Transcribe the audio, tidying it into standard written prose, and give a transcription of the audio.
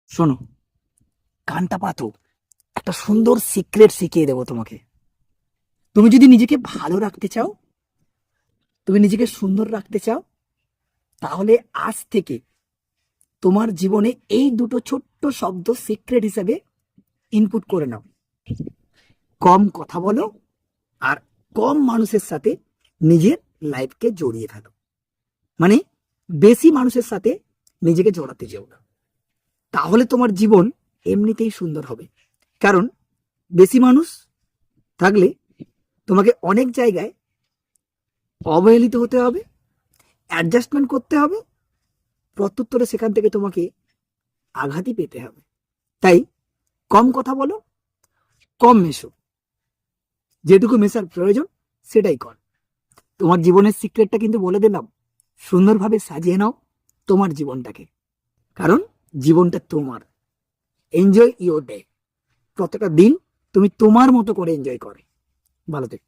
শোনো, কানটা পাতো, একটা সুন্দর সিক্রেট শিখিয়ে দেবো তোমাকে। তুমি যদি নিজেকে ভালো রাখতে চাও, তুমি নিজেকে সুন্দর রাখতে চাও, তাহলে আজ থেকে তোমার জীবনে এই দুটো ছোট্ট শব্দ সিক্রেট হিসাবে ইনপুট করে নাও। কম কথা বলো, আর কম মানুষের সাথে নিজের লাইফকে জড়িয়ে ফেলো। মানে বেশি মানুষের সাথে নিজেকে জড়াতে যেও না, তাহলে তোমার জীবন এমনিতেই সুন্দর হবে। কারণ বেশি মানুষ থাকলে তোমাকে অনেক জায়গায় অবহেলিত হতে হবে, অ্যাডজাস্টমেন্ট করতে হবে, প্রত্যুত্তরে সেখান থেকে তোমাকে আঘাতই পেতে হবে। তাই কম কথা বলো, কম মেশো, যেটুকু মেশার প্রয়োজন সেটাই কর। তোমার জীবনের সিক্রেটটা কিন্তু বলে দিলাম, সুন্দরভাবে সাজিয়ে নাও তোমার জীবনটাকে। কারণ জীবনটা তোমার। Enjoy your day. প্রত্যেকটা দিন তুমি তোমার মতো করে এনজয় করে। ভালো থেকো।